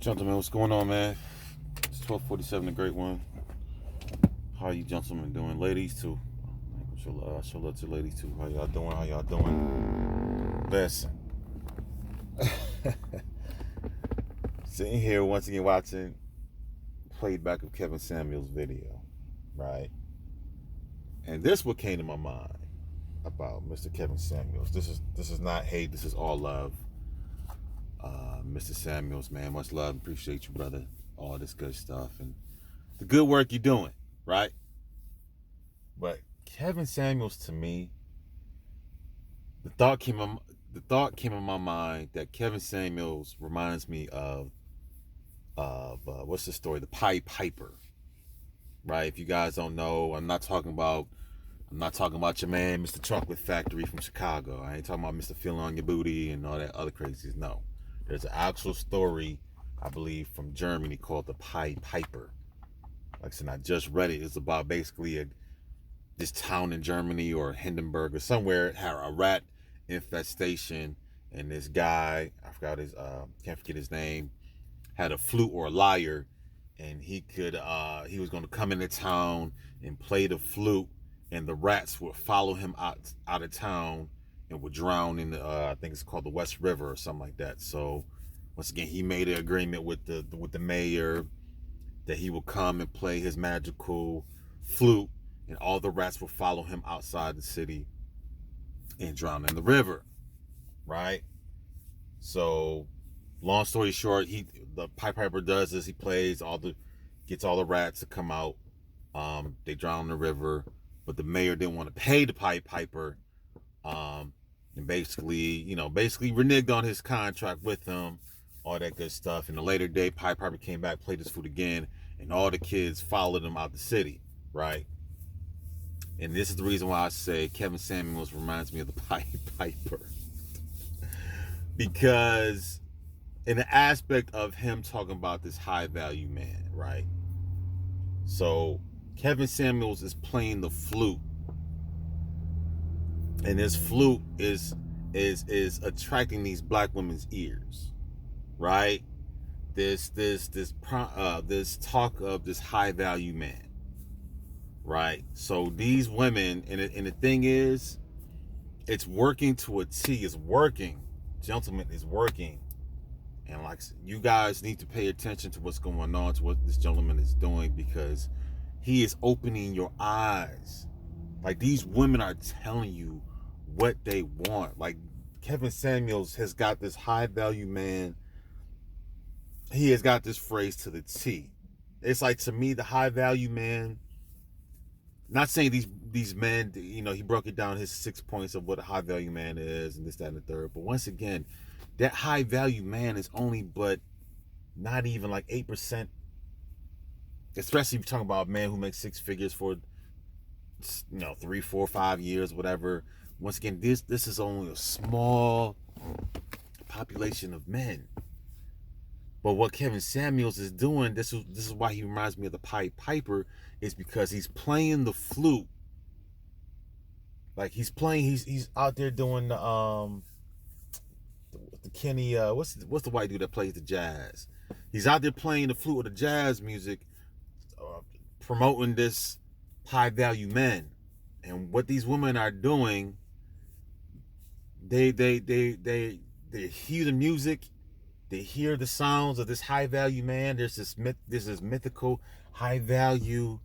Gentlemen, what's going on, man? It's 12:47, the great one. How you gentlemen doing? Ladies, too. Show love to ladies, too. How y'all doing? How y'all doing? Listen. Sitting here once again watching playback of Kevin Samuels' video, right? And this what came to my mind about Mr. Kevin Samuels. This is not hate. This is all love. Mr. Samuels, man, much love. Appreciate you, brother. All this good stuff and the good work you're doing, right? But Kevin Samuels, to me, the thought came in my mind that Kevin Samuels reminds me of what's the story? The Pied Piper, right? If you guys don't know, I'm not talking about your man, Mr. Chocolate Factory from Chicago. I ain't talking about Mr. Feeling on Your Booty and all that other crazies. No. There's an actual story, I believe, from Germany called the Pied Piper. Like I said, I just read it. It's about basically this town in Germany or Hindenburg or somewhere had a rat infestation, and this guy, I forgot can't forget his name, had a flute or a lyre, and he was going to come into town and play the flute, and the rats would follow him out of town and would drown in the I think it's called the West River or something like that. So once again, he made an agreement with the mayor that he will come and play his magical flute, and all the rats will follow him outside the city and drown in the river, right? So long story short, the Pied Piper does this. He gets all the rats to come out. They drown in the river, but the mayor didn't want to pay the Pied Piper, and basically reneged on his contract with him, all that good stuff. And the later day, Pied Piper came back, played his flute again, and all the kids followed him out the city, right? And this is the reason why I say Kevin Samuels reminds me of the Pied Piper. Because in the aspect of him talking about this high value man, right? So Kevin Samuels is playing the flute, and this flute is attracting these black women's ears, right? This talk of this high value man, right? So these women, and the thing is, it's working to a T. It's working, gentlemen. It's working. And like, you guys need to pay attention to what's going on, to what this gentleman is doing, because he is opening your eyes. Like, these women are telling you what they want. Like, Kevin Samuels has got this high value man. He has got this phrase to the T. It's like, to me, the high value man, not saying these men, he broke it down, his 6 points of what a high value man is and this, that, and the third. But once again, that high value man is only but not even like 8%. Especially if you're talking about a man who makes six figures for 3, 4, 5 years, whatever. Once again, this is only a small population of men. But what Kevin Samuels is doing, this is why he reminds me of the Pied Piper, is because he's playing the flute. Like, he's out there doing the Kenny, what's the white dude that plays the jazz? He's out there playing the flute or the jazz music, promoting this high value men. And what these women are doing, they hear the music, they hear the sounds of this high value man. There's this mythical high value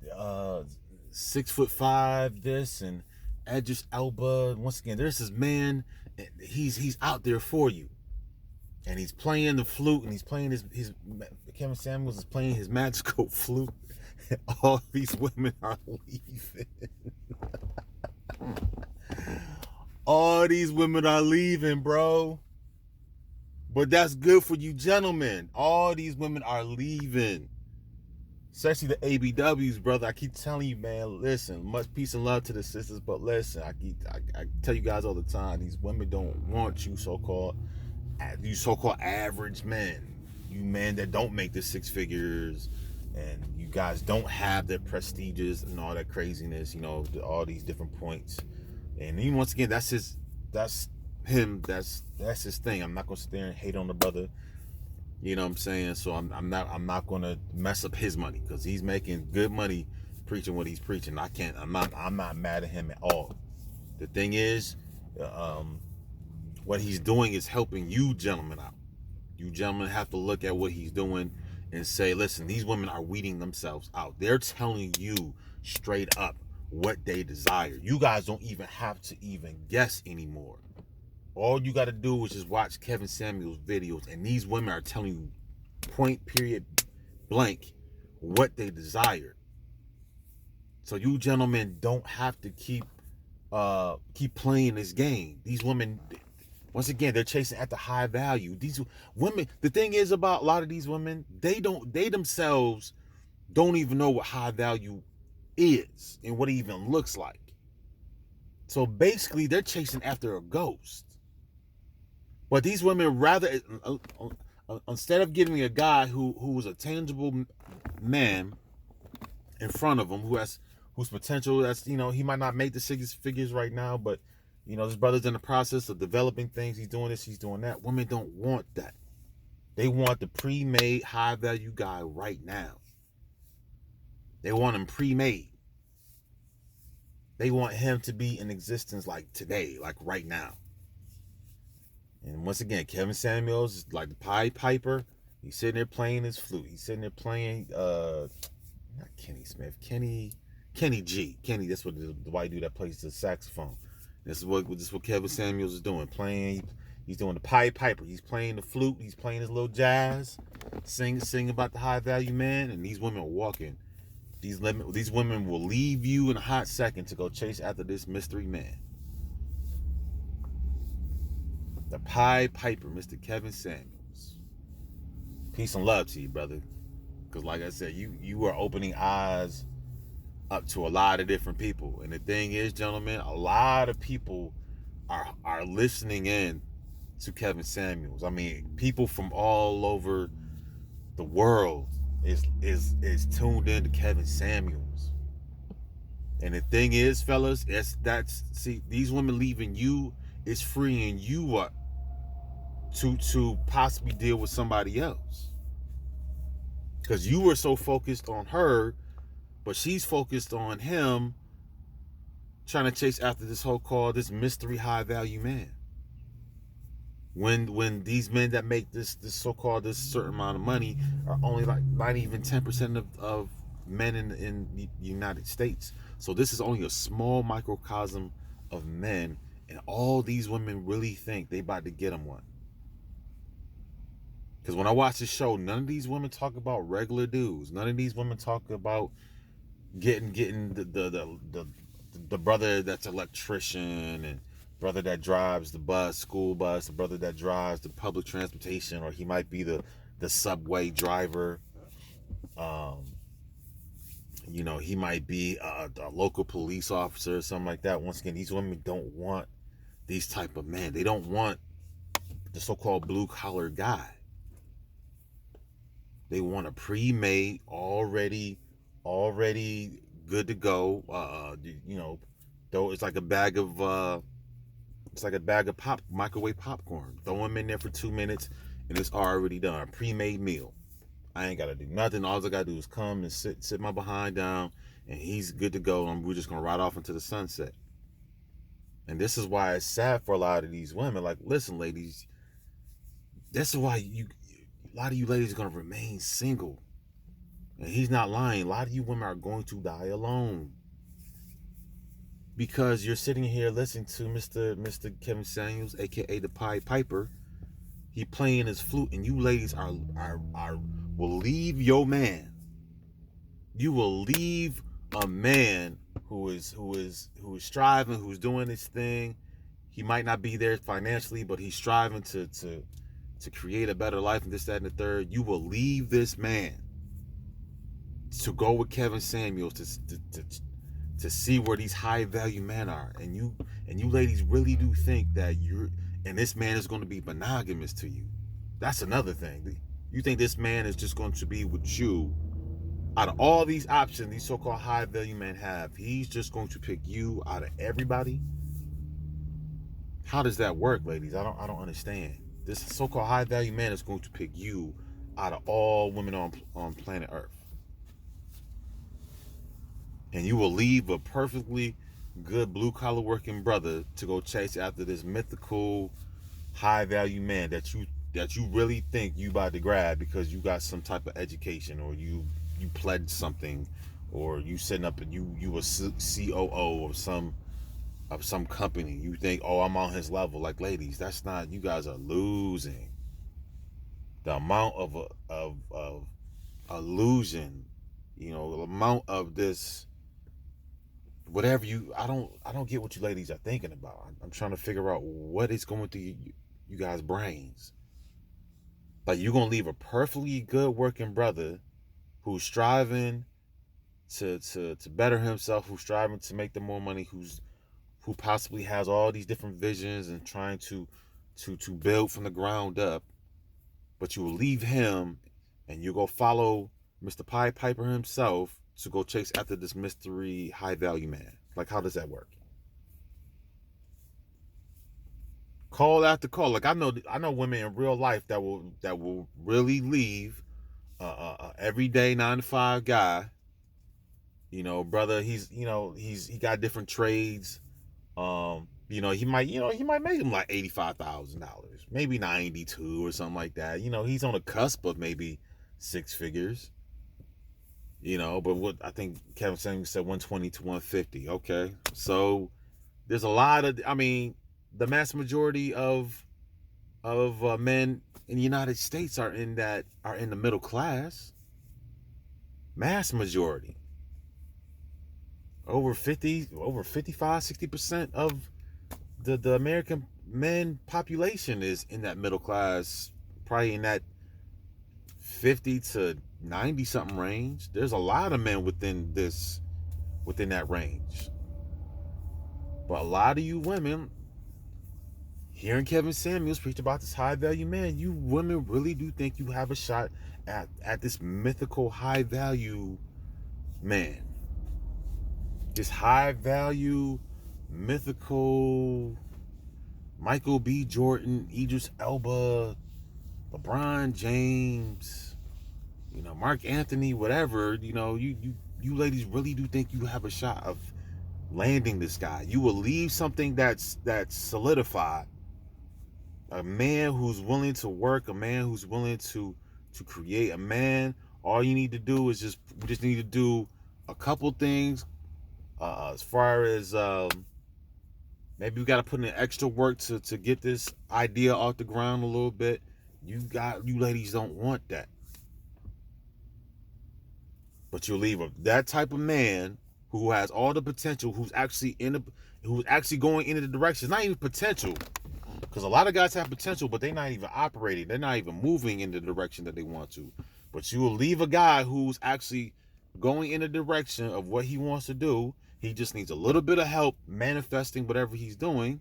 6'5" this, and Idris Elba. Once again, there's this man. He's out there for you, and he's playing the flute, and he's playing his Kevin Samuels is playing his magical flute. And all these women are leaving. All these women are leaving, bro. But that's good for you gentlemen. All these women are leaving. Especially the ABWs, brother. I keep telling you, man, listen, much peace and love to the sisters, but listen, I tell you guys all the time, these women don't want you so-called average men. You men that don't make the six figures, and you guys don't have that prestigious and all that craziness, all these different points. And even once again, that's him, that's his thing. I'm not gonna sit there and hate on the brother. You know what I'm saying? So I'm not gonna mess up his money because he's making good money preaching what he's preaching. I'm not mad at him at all. The thing is, um, what he's doing is helping you gentlemen out. You gentlemen have to look at what he's doing and say, listen, these women are weeding themselves out. They're telling you straight up what they desire. You guys don't even have to even guess anymore. All you got to do is just watch Kevin Samuels videos, and these women are telling you point period blank what they desire. So you gentlemen don't have to keep playing this game. These women, once again, they're chasing at the high value. These women, the thing is about a lot of these women, they themselves don't even know what high value is and what it even looks like. So basically, they're chasing after a ghost. But these women rather, instead of getting a guy who is a tangible man in front of him, whose potential, that's, he might not make the six figures right now, but this brother's in the process of developing things. He's doing this, he's doing that. Women don't want that. They want the pre-made high value guy right now. They want him pre-made. They want him to be in existence like today, like right now. And once again, Kevin Samuels is like the Pied Piper. He's sitting there playing his flute. He's sitting there playing, not Kenny Smith, Kenny G. Kenny, that's what the white dude that plays the saxophone. This is what Kevin Samuels is doing. He's doing the Pied Piper. He's playing the flute. He's playing his little jazz, sing about the high value man. And these women are walking. These women will leave you in a hot second to go chase after this mystery man. The Pied Piper, Mr. Kevin Samuels. Peace and love to you, brother. Because like I said, you are opening eyes up to a lot of different people. And the thing is, gentlemen, a lot of people are listening in to Kevin Samuels. I mean, people from all over the world is tuned in to Kevin Samuels. And the thing is, fellas, these women leaving you is freeing you up to possibly deal with somebody else. Because you were so focused on her, but she's focused on him, trying to chase after this mystery high value man. When these men that make this certain amount of money are only like not even 10% of men in the United States. So this is only a small microcosm of men, and all these women really think they about to get them one. Because when I watch the show, none of these women talk about regular dudes. None of these women talk about getting the brother that's an electrician, and brother that drives the school bus, the brother that drives the public transportation, or he might be the subway driver. He might be a local police officer or something like that. Once again, these women don't want these type of men. They don't want the so-called blue-collar guy. They want a pre-made, already good to go. Though it's like a bag of microwave popcorn. Throw them in there for 2 minutes, and it's already done. Pre-made meal. I ain't gotta do nothing. All I gotta do is come and sit my behind down, and he's good to go. And we're just gonna ride off into the sunset. And this is why it's sad for a lot of these women. Like, listen, ladies, this is why a lot of you ladies are gonna remain single. And he's not lying. A lot of you women are going to die alone. Because you're sitting here listening to Mr. Kevin Samuels, aka the Pied Piper. He playing his flute, and you ladies will leave your man. You will leave a man who is striving, who's doing his thing. He might not be there financially, but he's striving to create a better life and this, that, and the third. You will leave this man to go with Kevin Samuels to see where these high value men are. And you ladies really do think that this man is going to be monogamous to you. That's another thing. You think this man is just going to be with you. Out of all these options these so-called high value men have, he's just going to pick you out of everybody? How does that work, ladies? I don't understand. This so-called high value man is going to pick you out of all women on planet Earth. And you will leave a perfectly good blue collar working brother to go chase after this mythical high value man that you really think you about to grab because you got some type of education, or you pledged something, or you setting up and you a COO of some company. You think, oh, I'm on his level. Like, ladies, that's not. You guys are losing. The amount of illusion, the amount of this, whatever I don't get what you ladies are thinking about. I'm trying to figure out what is going through you guys' brains. Like, you're gonna leave a perfectly good working brother who's striving to better himself, who's striving to make the more money, who possibly has all these different visions and trying to build from the ground up, but you will leave him and you go follow Mr. Pied Piper himself to go chase after this mystery high value man. Like, how does that work? Call after call. Like, I know women in real life that will really leave everyday 9 to 5 guy. Brother, he got different trades. He might make him like $85,000, maybe 92 or something like that. He's on the cusp of maybe 6 figures. But what I think Kevin Samuels said, 120 to 150. Okay, so there's a lot of, the mass majority of men in the United States are in the middle class. Mass majority. Over 55, 60% of the American men population is in that middle class, probably in that 50 to 90 something range. There's a lot of men within that range. But a lot of you women, hearing Kevin Samuels preach about this high value man, you women really do think you have a shot at this mythical high value man. This high value, mythical Michael B. Jordan, Idris Elba, LeBron James, Mark Anthony, whatever. You ladies really do think you have a shot of landing this guy. You will leave something that's solidified. A man who's willing to work, a man who's willing to create, a man. All you need to do is just need to do a couple things. As far as maybe we got to put in extra work to get this idea off the ground a little bit. You ladies don't want that. But you'll leave that type of man who has all the potential, who's actually going into the direction. It's not even potential, because a lot of guys have potential, but they're not even operating. They're not even moving in the direction that they want to. But you will leave a guy who's actually going in the direction of what he wants to do. He just needs a little bit of help manifesting whatever he's doing.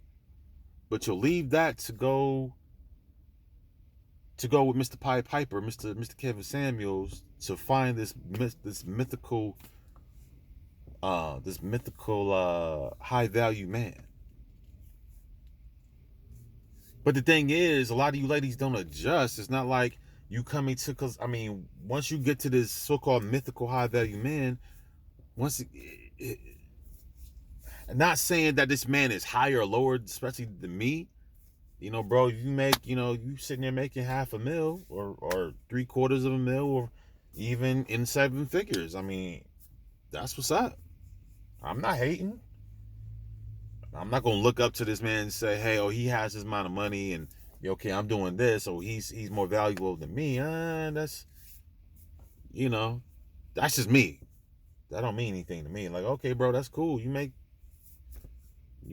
But you'll leave that to go with Mr. Pied Piper, Mr. Kevin Samuels, to find this mythical high value man. But the thing is, a lot of you ladies don't adjust. It's not like you coming to, because once you get to this so-called mythical high value man, not saying that this man is higher or lower, especially than me. Bro, you make, you sitting there making $500,000 or $750,000 or even in 7 figures. That's what's up. I'm not hating. I'm not gonna look up to this man and say, hey, oh, he has this amount of money and okay, I'm doing this, so he's more valuable than me. That's just me. That don't mean anything to me. Like, okay, bro, that's cool. You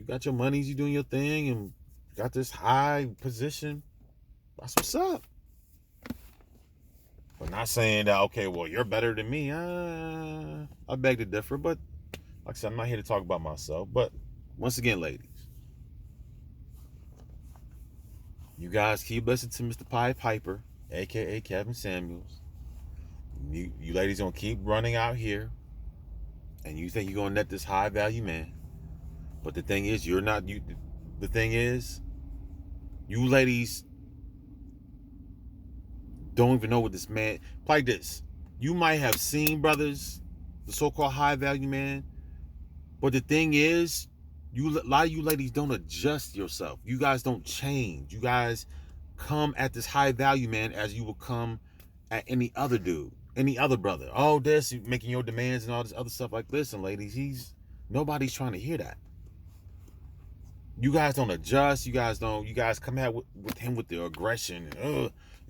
got your monies, you doing your thing, and got this high position. That's what's up. But not saying that, okay, well, you're better than me. I beg to differ. But like I said, I'm not here to talk about myself. But once again, ladies, you guys keep listening to Mr. Pied Piper, aka Kevin Samuels. You ladies gonna keep running out here, and you think you're gonna net this high value man. But the thing is, you're not. The thing is, you ladies don't even know what this man, like this. You might have seen brothers, the so-called high value man, but the thing is, a lot of you ladies don't adjust yourself. You guys don't change. You guys come at this high value man as you will come at any other dude, any other brother. Oh, this, you making your demands and all this other stuff. Like, listen, ladies, nobody's trying to hear that. You guys don't adjust. You guys come out with him with the aggression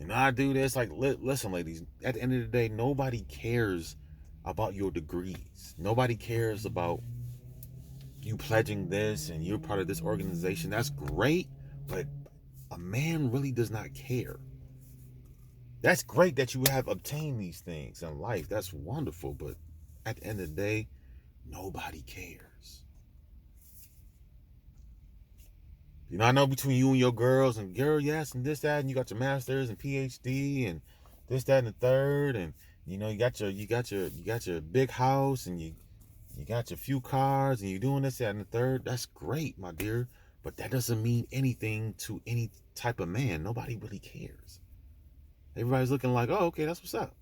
and I do this. Like, listen, ladies, at the end of the day, nobody cares about your degrees. Nobody cares about you pledging this and you're part of this organization. That's great, but a man really does not care. That's great that you have obtained these things in life. That's wonderful, but at the end of the day, nobody cares. You know, I know between you and your girls and girl, yes, and this, that, and you got your masters and PhD and this, that, and the third, and you know, you got your big house and you got your few cars and you're doing this, that, and the third. That's great, my dear, but that doesn't mean anything to any type of man. Nobody really cares. Everybody's looking like, oh, okay, that's what's up.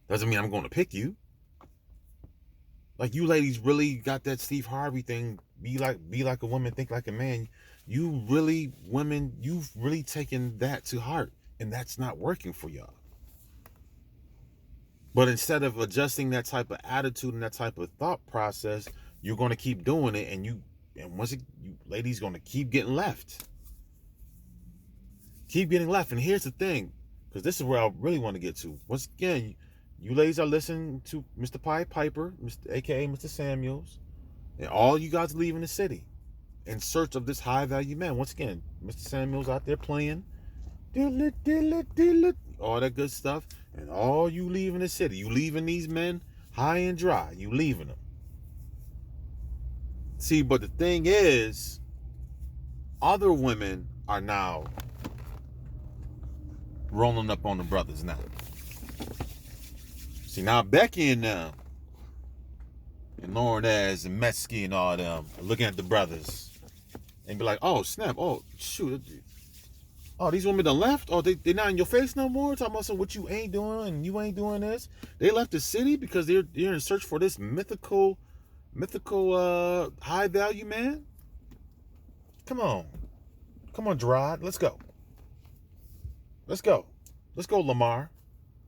Doesn't mean I'm going to pick you. Like, you ladies really got that Steve Harvey thing, be like a woman, think like a man. You've really taken that to heart, and that's not working for y'all. But instead of adjusting that type of attitude and that type of thought process, you're going to keep doing it, and you ladies going to keep getting left. Keep getting left. And here's the thing, because this is where I really want to get to. Once again, you ladies are listening to Mr. Pied Piper, aka Mr. Samuels, and all you guys leaving the city in search of this high value man. Once again, Mr. Samuels out there playing, all that good stuff, and all you leaving the city. You leaving these men high and dry. You leaving them. See, but the thing is, other women are now rolling up on the brothers now. See, now Becky and Lauren Az and Metzky and all them are looking at the brothers and be like, oh, snap, oh, shoot, oh, these women done left? Oh, they not in your face no more? Talking about what you ain't doing and you ain't doing this? They left the city because they're in search for this mythical high value man? Come on, Gerard, let's go. Let's go, Lamar.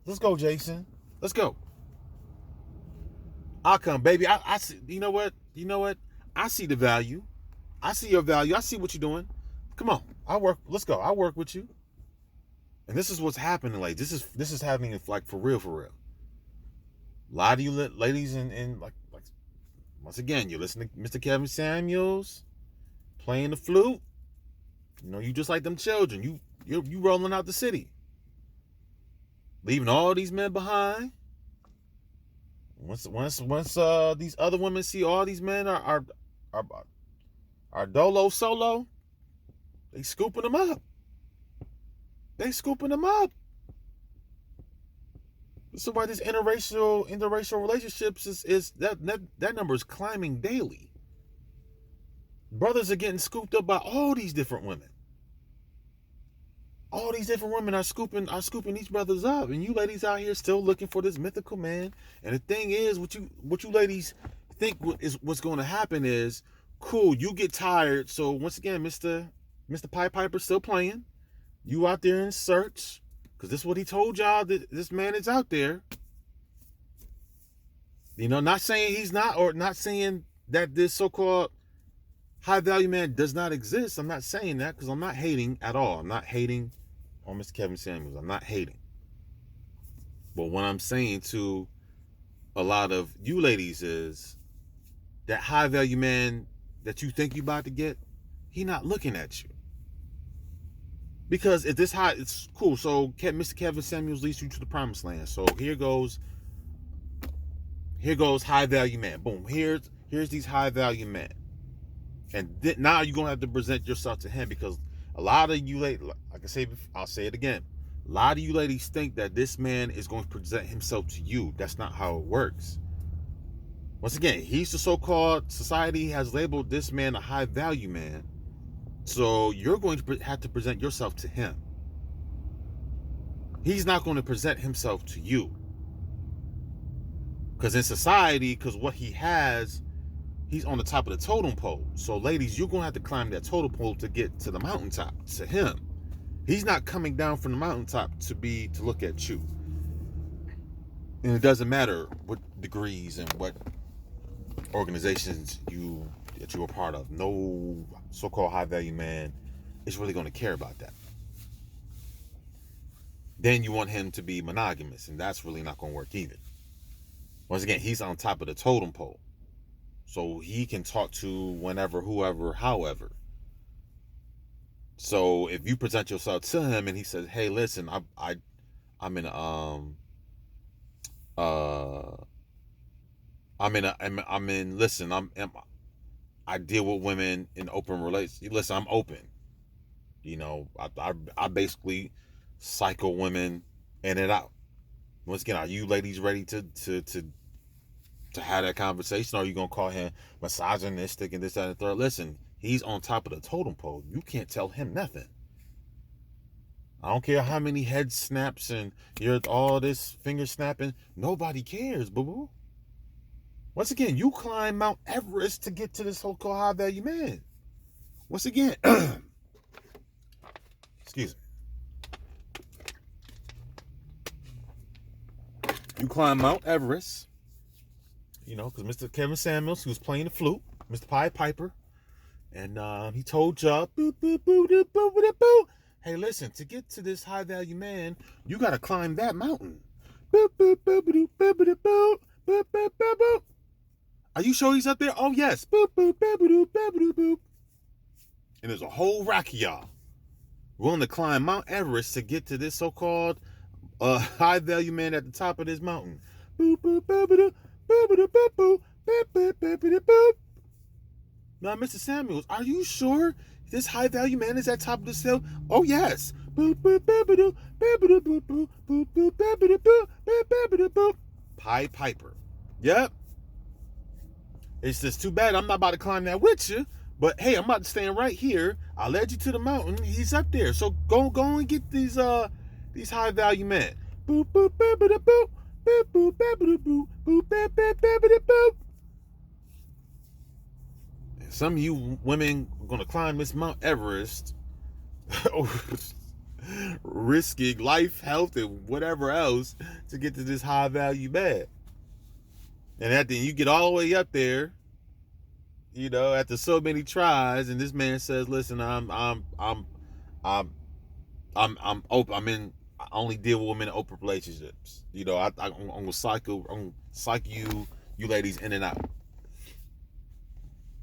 Let's go, Jason. Let's go. I'll come, baby. I see. You know what? I see the value. I see your value. I see what you're doing. Come on. Let's go. I'll work with you. And this is what's happening, like this is happening like for real. A lot of you ladies and like once again, you listen to Mr. Kevin Samuels playing the flute. You know, you just like them children. You rolling out the city, leaving all these men behind. Once these other women see all these men are dolo solo, they scooping them up. This is why this interracial relationships is that number is climbing daily. Brothers are getting scooped up by all these different women. All these different women are scooping these brothers up, and you ladies out here still looking for this mythical man. And the thing is, what you ladies think is what's going to happen is, cool, you get tired. So once again, Mr. Pied Piper still playing. You out there in search, because this is what he told y'all, that this man is out there. You know, not saying he's not, or not saying that this so-called high value man does not exist. I'm not saying that, because I'm not hating at all. I'm not hating on Mr. Kevin Samuels. I'm not hating. But what I'm saying to a lot of you ladies is that high value man that you think you about to get, he not looking at you. Because if this high, it's cool. So Mr. Kevin Samuels leads you to the promised land. So here goes high value man. Boom. Here's these high value men. And now you're going to have to present yourself to him, because a lot of you ladies, like I say, I'll say it again. A lot of you ladies think that this man is going to present himself to you. That's not how it works. Once again, he's the so-called, society has labeled this man a high value man. So you're going to have to present yourself to him. He's not going to present himself to you. Because in society, because what he has, he's on the top of the totem pole. So ladies, you're going to have to climb that totem pole to get to the mountaintop, to him. He's not coming down from the mountaintop to look at you. And it doesn't matter what degrees and what organizations that you are part of. No so-called high value man is really going to care about that. Then you want him to be monogamous, and that's really not going to work either. Once again, he's on top of the totem pole. So he can talk to whenever, whoever, however. So if you present yourself to him and he says, "Hey, listen, I'm in I deal with women in open relations. Listen, I'm open. You know, I basically cycle women in and out. Once again, are you ladies ready to have that conversation? Or are you gonna call him misogynistic and this, that, and the third? Listen, he's on top of the totem pole. You can't tell him nothing. I don't care how many head snaps and you're all this finger snapping. Nobody cares, boo-boo. Once again, you climb Mount Everest to get to this so-called high value man. Once again, excuse me. You climb Mount Everest, you know, because Mr. Kevin Samuels, who was playing the flute, Mr. Pied Piper, and he told y'all, boo, boo, boo, boo, boo, boo, boo. Hey, listen, to get to this high value man, you got to climb that mountain. Boo, boo, boo, boo, boo, boo, boo, boo, boo, boo, boo, boo. Are you sure he's up there? Oh, yes. Boop, boop, boop, boop, boop, boop, boop. And there's a whole rack of y'all willing to climb Mount Everest to get to this so-called high value man at the top of this mountain. Boop, boop, boop, boop, boop, boop, boop, boop, boop, boop, boop, boop. Now, Mr. Samuels, are you sure this high value man is at top of the hill? Oh, yes. Boop, boop, boop, boop, boop, boop, boop, boop, boop, boop, boop, boop, boop, boop, boop. Pied Piper. Yep. It's just too bad I'm not about to climb that with you. But hey, I'm about to stand right here. I led you to the mountain. He's up there. So go and get these high value men. Boop boop boop boop boop boop boop boop boop boop boop boop boop. And some of you women are gonna climb this Mount Everest, risking life, health, and whatever else to get to this high value man. And after you get all the way up there, you know, after so many tries, and this man says, "Listen, I'm open. I only deal with women in open relationships. You know, I'm gonna cycle you ladies in and out.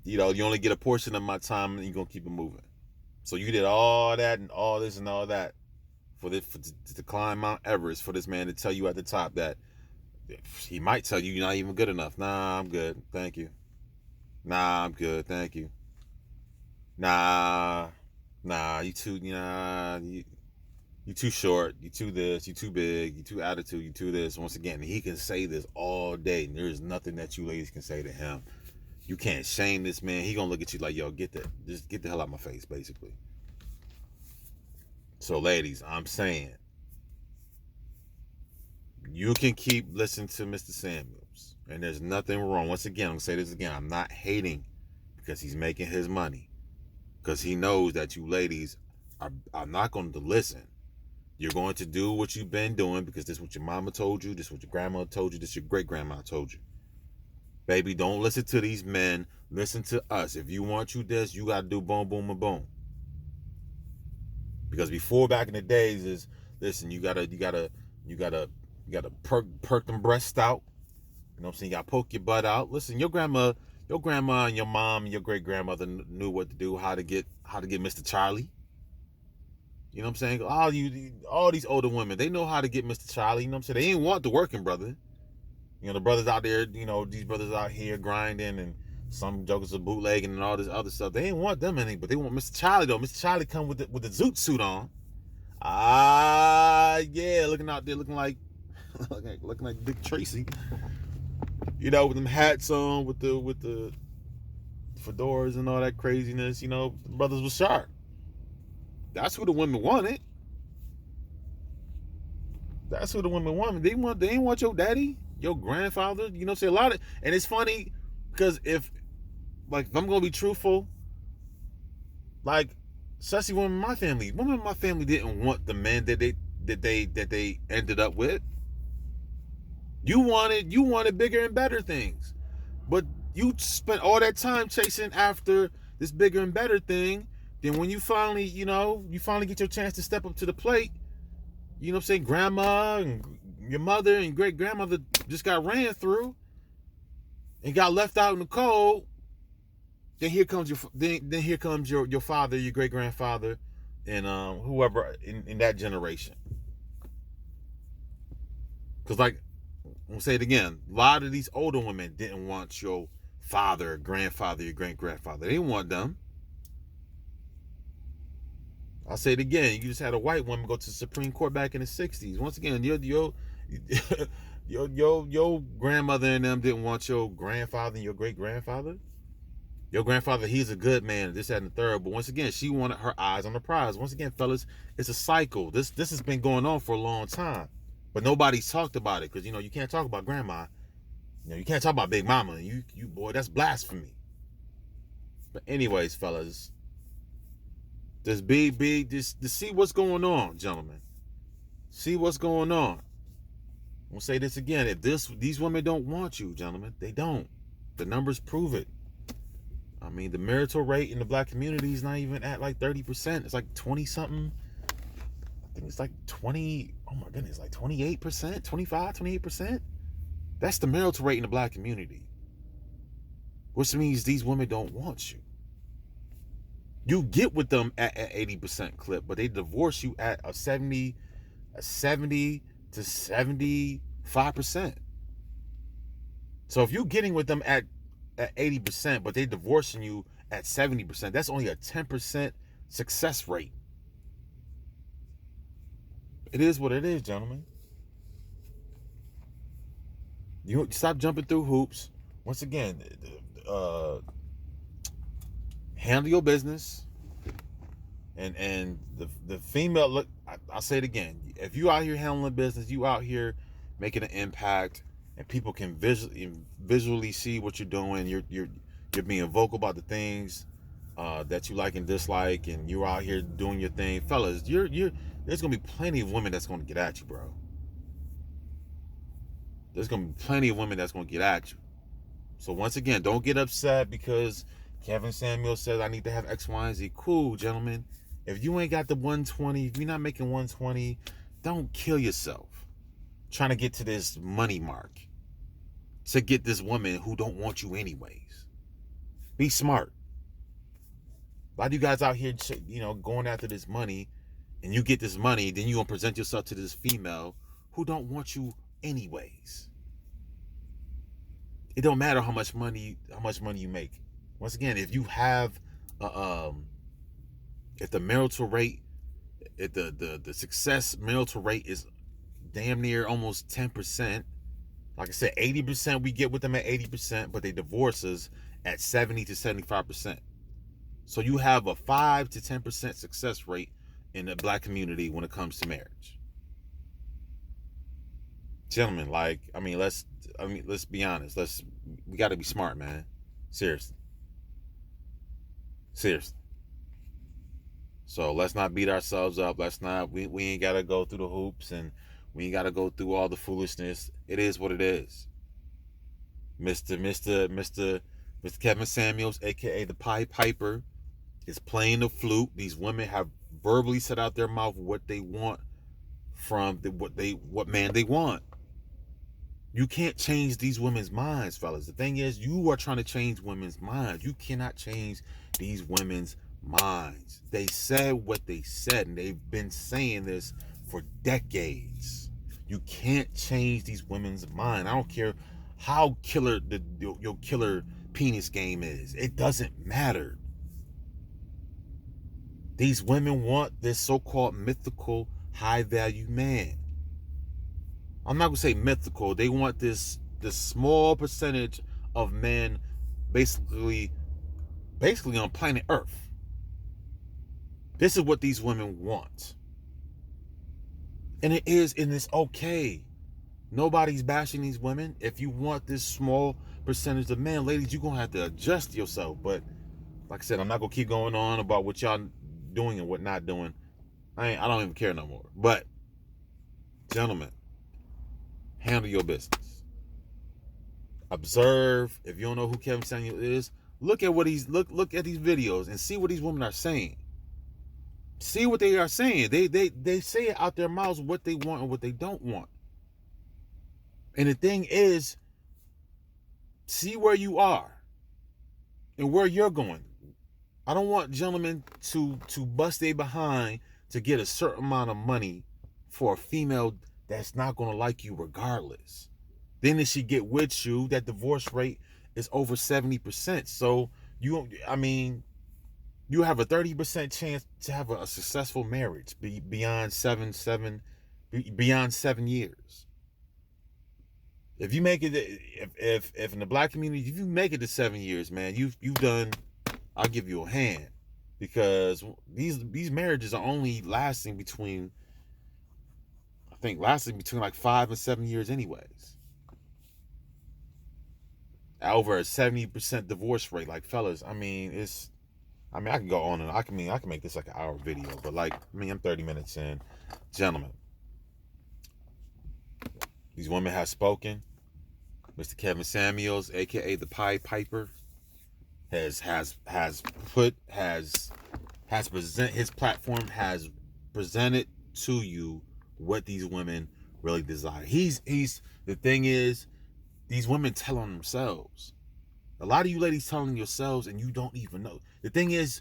You know, you only get a portion of my time, and you're gonna keep it moving. So you did all that and all this and all that to climb Mount Everest for this man to tell you at the top that." He might tell you you're not even good enough. Nah, I'm good. Thank you. Nah, I'm good. Thank you. Nah, you too, you too short. You too this. You too big. You too attitude. You too this. Once again, he can say this all day. And there's nothing that you ladies can say to him. You can't shame this man. He gonna look at you like, yo, just get the hell out of my face, basically. So, ladies, I'm saying, you can keep listening to Mr. Samuels, and there's nothing wrong. Once again, I'm going to say this again. I'm not hating because he's making his money, because he knows that you ladies are not going to listen. You're going to do what you've been doing because this is what your mama told you, this is what your grandma told you, this is your great-grandma told you. Baby, don't listen to these men. Listen to us. If you want you this, you got to do boom, boom, and boom. Because before, back in the days, is, listen, you gotta perk them breasts out. You know what I'm saying? You gotta poke your butt out. Listen, your grandma and your mom and your great grandmother knew what to do, how to get Mr. Charlie. You know what I'm saying? All these older women, they know how to get Mr. Charlie. You know what I'm saying? They ain't want the working brother. You know, the brothers out there, you know, these brothers out here grinding, and some jokers are bootlegging and all this other stuff. They ain't want them any, but they want Mr. Charlie though. Mr. Charlie come with the zoot suit on. Yeah, looking out there, looking like Dick Tracy. You know, with them hats on, with the fedoras and all that craziness. You know, the brothers was sharp. That's who the women wanted. That's who the women want. They ain't want your daddy, your grandfather. You know, say a lot of, and it's funny because if I'm gonna be truthful, like especially women in my family didn't want the men that they ended up with. You wanted bigger and better things, but you spent all that time chasing after this bigger and better thing. Then when you finally get your chance to step up to the plate, you know what I'm saying, grandma and your mother and great grandmother just got ran through and got left out in the cold. Then here comes your father, your great grandfather, and whoever in that generation. Because I'm gonna say it again, a lot of these older women didn't want your father, grandfather, your great grandfather. They didn't want them. I'll say it again. You just had a white woman go to the Supreme Court back in the '60s. Once again, your grandmother and them didn't want your grandfather and your great grandfather. Your grandfather, he's a good man, this, that, and the third. But once again, she wanted her eyes on the prize. Once again, fellas, it's a cycle. This has been going on for a long time. But nobody's talked about it because, you can't talk about grandma. You can't talk about Big Mama. You boy, that's blasphemy. But anyways, fellas, just see what's going on, gentlemen. See what's going on. I'm going to say this again. If these women don't want you, gentlemen, they don't. The numbers prove it. I mean, the marital rate in the black community is not even at like 30%. It's like 20 something. I think it's like 20. Oh my goodness, like 28%, 25, 28%. That's the marital rate in the black community. Which means these women don't want you. You get with them at 80% clip, but they divorce you at a 70 to 75%. So if you're getting with them at 80%, but they divorcing you at 70%, that's only a 10% success rate. It is what it is, gentlemen. You stop jumping through hoops. Once again, handle your business. And the female, look, I'll say it again. If you out here handling business, you out here making an impact, and people can visually see what you're doing. You're being vocal about the things that you like and dislike, and you're out here doing your thing, fellas. There's gonna be plenty of women that's gonna get at you, bro. There's gonna be plenty of women that's gonna get at you. So once again, don't get upset because Kevin Samuels says I need to have X, Y, and Z. Cool, gentlemen. If you ain't got the 120, if you're not making 120, don't kill yourself trying to get to this money mark to get this woman who don't want you anyways. Be smart. A lot of you guys out here, going after this money, and you get this money, then you gonna present yourself to this female who don't want you anyways. It don't matter how much money you make. Once again, if you have if the marital rate, if the success marital rate is damn near almost 10%, like I said, 80%, we get with them at 80%, but they divorce us at 70 to 75%. So you have a 5 to 10% success rate in the black community when it comes to marriage. Gentlemen, let's be honest. We got to be smart, man. Seriously. So let's not beat ourselves up. We ain't got to go through the hoops, and we ain't got to go through all the foolishness. It is what it is. Mr. Kevin Samuels, aka the Pied Piper, is playing the flute. These women have verbally said out their mouth what they want from what man they want. You can't change these women's minds, fellas. The thing is, you are trying to change women's minds. You cannot change these women's minds. They said what they said, and they've been saying this for decades. You can't change these women's mind. I don't care how killer your killer penis game is. It doesn't matter. These women want this so-called mythical high-value man. I'm not gonna say mythical. They want this small percentage of men basically on planet Earth. This is what these women want. And it is, and it's okay. Nobody's bashing these women. If you want this small percentage of men, ladies, you're gonna have to adjust yourself. But like I said, I'm not gonna keep going on about what y'all doing and what not doing. I don't even care no more. But gentlemen, handle your business. Observe. If you don't know who Kevin Samuel is, look at what he's look at these videos and see what these women are saying. See what they are saying. They say it out their mouths what they want and what they don't want. And the thing is, see where you are and where you're going. I don't want gentlemen to bust their behind to get a certain amount of money for a female that's not going to like you regardless. Then if she get with you, that divorce rate is over 70%. So you have a 30% chance to have a successful marriage beyond 7 years. If you make it, if in the black community, if you make it to 7 years, man, you've done. I'll give you a hand, because these marriages are only lasting between like 5 and 7 years, anyways. Over a 70% divorce rate, like fellas. I can go on and I can make this like an hour video, but I'm 30 minutes in, gentlemen. These women have spoken. Mr. Kevin Samuels, aka the Pied Piper, has presented his platform, has presented to you what these women really desire. The thing is, these women tell on themselves. A lot of you ladies telling yourselves, and you don't even know. The thing is,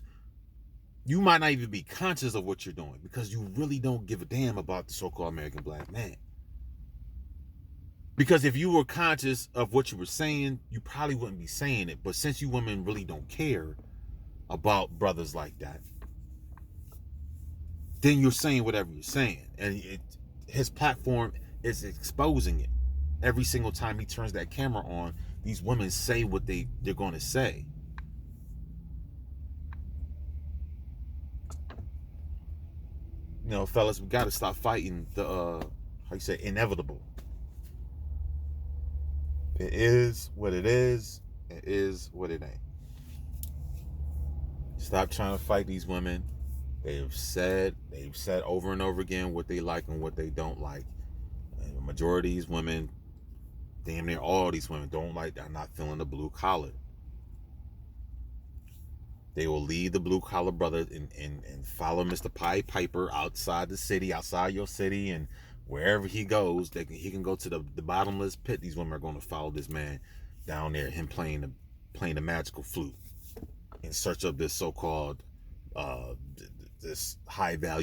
you might not even be conscious of what you're doing because you really don't give a damn about the so-called American black man. Because if you were conscious of what you were saying, you probably wouldn't be saying it. But since you women really don't care about brothers like that, then you're saying whatever you're saying. And his platform is exposing it. Every single time he turns that camera on, these women say what they're going to say. Fellas, we got to stop fighting the, inevitable. It is what it is. It is what it ain't. Stop trying to fight these women. They've said over and over again what they like and what they don't like. And the majority of these women, damn near all these women, are not feeling the blue collar. They will leave the blue collar brother and follow Mr. Pied Piper outside the city, outside your city, and wherever he goes, he can go to the bottomless pit. These women are going to follow this man down there, him playing the magical flute in search of this so-called this high value